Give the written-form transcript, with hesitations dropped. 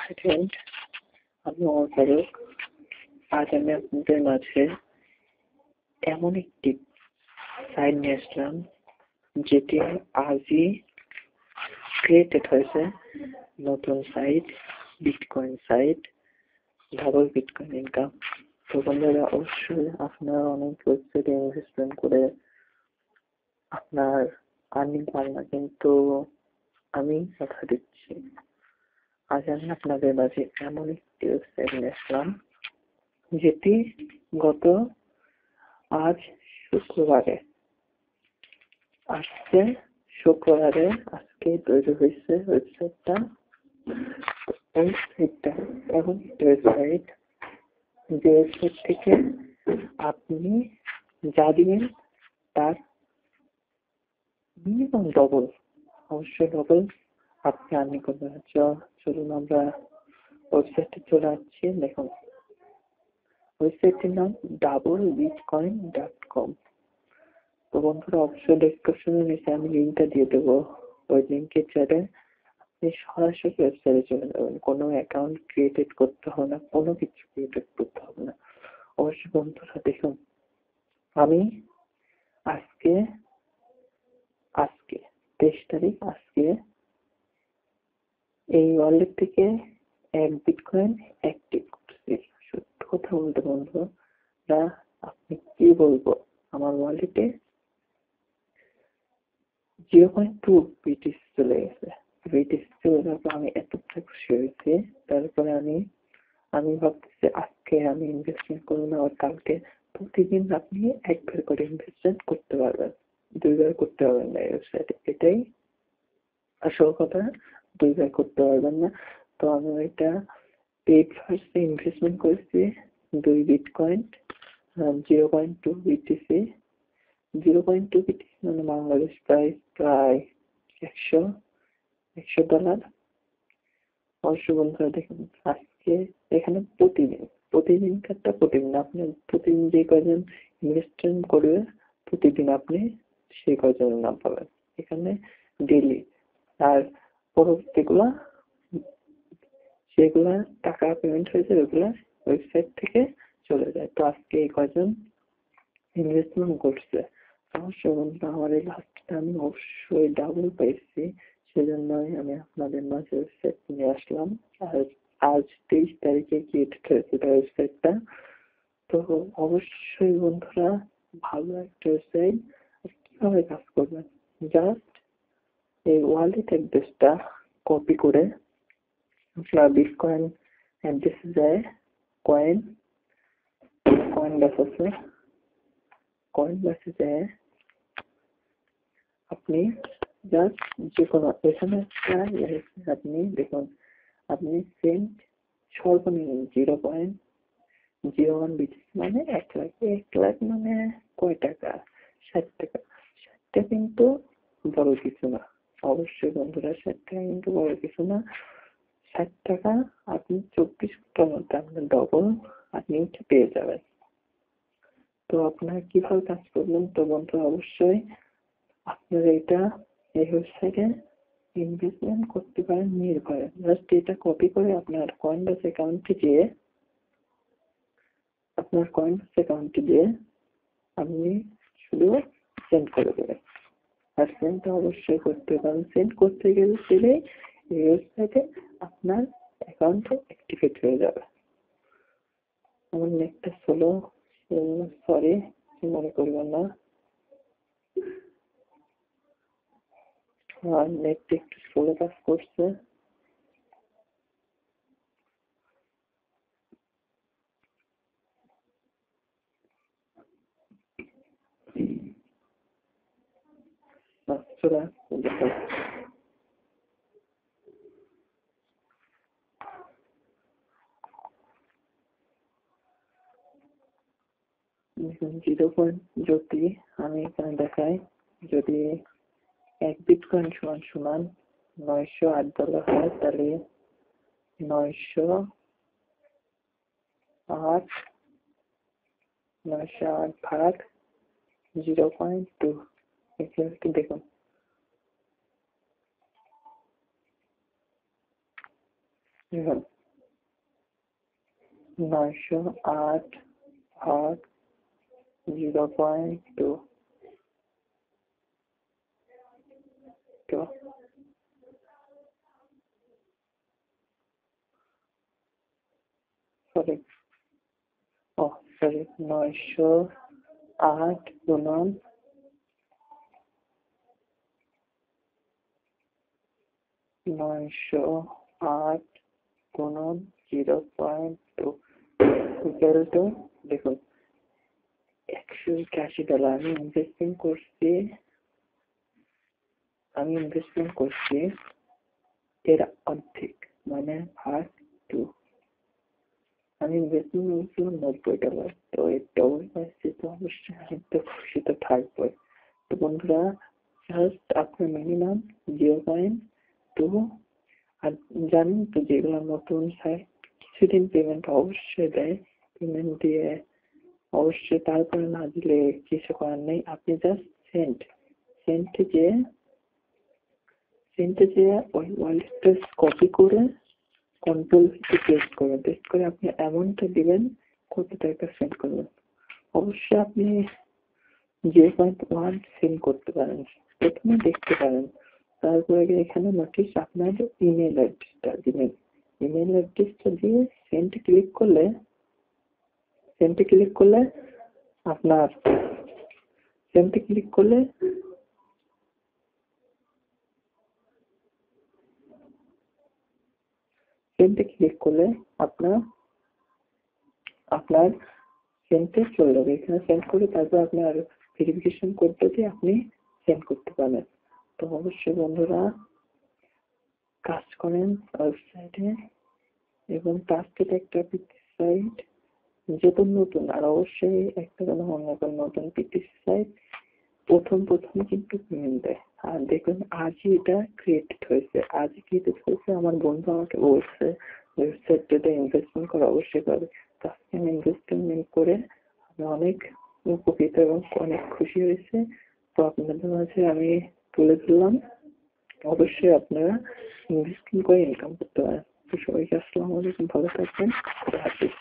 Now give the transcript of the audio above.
Hi friend, আমি ওমর ফারুক। আজ আমি আপনাদের মাঝে এমন একটি সাইট নিয়ে আসলাম যেটি আজই ক্রিয়েটেড হয়েছে। নতুন site, bitcoin site, double bitcoin income. তো বন্ধুরা, অবশ্যই আপনারা অনেক ওয়েবসাইটে ইনভেস্টমেন্ট করে আপনার আর্নিং পান না, কিন্তু আমি কথা দিচ্ছি, আজ আমি আপনাদের মাঝে এমন একটি ওয়েবসাইট নিয়ে আসলাম যেটি গত আজ শুক্রবারে আজকে তৈরি হয়েছে ওয়েবসাইটটা। এমন একটি ওয়েবসাইট যে ওয়েবসাইট থেকে আপনি যা দিবেন তার মিনিমাম ডবল, অবশ্যই ডবল আপনি আর্নিং করবেন। চলুন আমরা ওয়েবসাইটে চলে আসছি। দেখুন, ওয়েবসাইটটির নাম doubleBitcoin.com। তো বন্ধুরা, অবশ্যই ডেসক্রিপশনের নিচে আমি লিঙ্কটা দিয়ে দেবো। ওই লিঙ্কে চলে আপনি সরাসরি ওয়েবসাইটে চলে যাবেন। কোনো অ্যাকাউন্ট ক্রিয়েটেড করতে হবে না, কোনো কিছু ক্রিয়েটেড করতে হবে না। অবশ্যই বন্ধুরা দেখুন, আমি আজকে আজকে 23 তারিখ, আজকে এই ওয়ালেট থেকে 1 বিটকয়েন অ্যাক্টিভ করছি। সত্যি কথা বলতে বন্ধুরা, আপনি কি বলবো, আমার ওয়ালেটে 0.2 বিটিসি চলে গেছে। বিটিসি চলে যাওয়ার পর আমি এতটা খুশি হয়েছি। তারপরে আমি ভাবতেছি আজকে আমি ইনভেস্টমেন্ট করবো না, আর কালকে। প্রতিদিন আপনি একবার করে ইনভেস্টমেন্ট করতে পারবেন, দুইবার করতে পারবেন না এই ওয়েবসাইটে। এটাই আসল কথা, দুইবার করতে পারবেন না। তো আমি এটা পেইড ফার্স্টে ইনভেস্টমেন্ট করেছি 2 বিটকয়েন, 0.2 বিটিসি। 0.2 বিটিসি মানে বাংলাদেশ প্রায় 100 ডলার। অবশ্য বন্ধুরা দেখুন, আজকে এখানে প্রতিদিন আপনি প্রতিদিন যে কয়জন ইনভেস্টমেন্ট করবে, প্রতিদিন আপনি সেই কয়জনের নাম পাবেন এখানে ডেইলি। আর পরবর্তীগুলা সেগুলা টাকা পেমেন্ট হয়েছে, ওগুলা ওয়েবসাইট থেকে চলে যায়। তো আজকে এই কয়জন ইনভেস্টমেন্ট করছে, অবশ্যই বন্ধুরা আমার এই লাস্টটা আমি অবশ্যই ডাবল পাইছি। সেজন্যই আমি আপনাদের মাঝে ওয়েবসাইট নিয়ে আসলাম। আর আজ 23 তারিখে ক্রিয়েটেড হয়েছে ওয়েবসাইটটা। তো অবশ্যই বন্ধুরা, ভালো একটা ওয়েবসাইট। কিভাবে কাজ করবেন, জাস্ট এই ওয়ালেট অ্যাড্রেসটা কপি করে আপনার বিটকয়েন অ্যাড্রেসে যায়। কয়েন বাসে যায় আপনি জাস্ট যে কোনো এখানে আপনি দেখুন, আপনি সেন্ট সর্বনিম্ন 0.01 বিটিসি মানে 1 লাখ। 1 লাখ মানে কয় টাকা? 60 টাকা। 60টা কিন্তু বড় কিছু না। অবশ্যই বন্ধুরা, 60 টাকা কিন্তু বড় কিছু না। 60 টাকা আপনি 24 ঘন্টার মধ্যে আপনার ডবল আপনি পেয়ে যাবেন। তো আপনারা কিভাবে কাজ করবেন? তো বন্ধুরা, অবশ্যই আপনারা এই ওয়েবসাইটে ইনভেস্টমেন্ট করতে পারেন নির্ভয়ে। জাস্ট এটা কপি করে আপনার কয়েনবাস অ্যাকাউন্টে দিয়ে আপনি শুধু সেন্ড করে দেবেন। আর সেন্ডটা অবশ্যই করতে পারেন। সেন্ড করতে গেলে এই ওয়েবসাইটে আপনার অ্যাকাউন্টে অ্যাক্টিভেট হয়ে যাবে। আমার নেটটা স্লো, সরি, মনে করবেন না। আর নেটটা একটু স্লো কাজ করছে। চলে দেখুন, যদি আমি এখানে দেখাই, যদি 1 বিটকয়েন সমান $908 হয়, তাহলে 908 ভাগ 0.2 একটু দেখুন। 908 ভাগ 0.2 সরি সরি 908 গুণন 0.2 ইকুয়াল টু, দেখুন $181 আমি ইনভেস্টমেন্ট করছি এর অর্ধেক, মানে ভাগ 2। আমি ইনভেস্টমেন্ট করেছিলাম $90, তো এর ডবল পাইছি, তো অবশ্যই আমি তো খুশি তো থাকবোই। তো বন্ধুরা, জাস্ট আপনার মিনিমাম 0.2, আর জানেন তো যেগুলো নতুন সাইট কিছুদিন পেমেন্ট অবশ্যই দেয়, পেমেন্ট দিয়ে অবশ্যই, তারপরে না দিলে কিছু করার নেই। আপনি জাস্ট সেন্টে যে ওই ওয়ালেটটা কপি করে কন্ট্রোল পেস্ট করে আপনি অ্যামাউন্টটা দিবেন, কত টাকা সেন্ড করবেন। অবশ্যই আপনি 0.1 সেন্ড করতে পারেন, প্রথমে দেখতে পারেন। তারপরে এখানে নোটিস আপনার ইমেল অ্যাড্রেসটা দিবেন, ইমেল অ্যাড্রেসটা দিয়ে সেন্টে ক্লিক করলে আপনার সেন্টে ক্লিক করলে আপনার সেন্টে চলে যাবে। এখানে সেন্ড করে তারপর আপনার ভেরিফিকেশন কোডটা দিয়ে আপনি সেন্ড করতে পারেন। তো অবশ্যই বন্ধুরা কাজ করেন ওয়েবসাইটে, এবং টাস্কের একটা পিসি সাইট যেহেতু নতুন, আর অবশ্যই একটা কথা মনে রাখবেন, নতুন পিসি সাইট প্রথম কিন্তু পেমেন্ট দেয়। আর দেখবেন আজই এটা ক্রিয়েটেড হয়েছে, আমার বন্ধু আমাকে বলছে ওয়েবসাইটটাতে ইনভেস্টমেন্ট করা অবশ্যই পাবে। তো আজকে আমি ইনভেস্টমেন্ট করে আমি অনেক উপকৃত এবং অনেক খুশি হয়েছে। তো আপনাদের মাঝে আমি তুলে ধরলাম। অবশ্যই আপনারা ইনভেস্টমেন্ট করে ইনকাম করতে পারেন। তো সবাইকে আসসালামু আলাইকুম, ভালো থাকবেন, খুদা হাফেজ।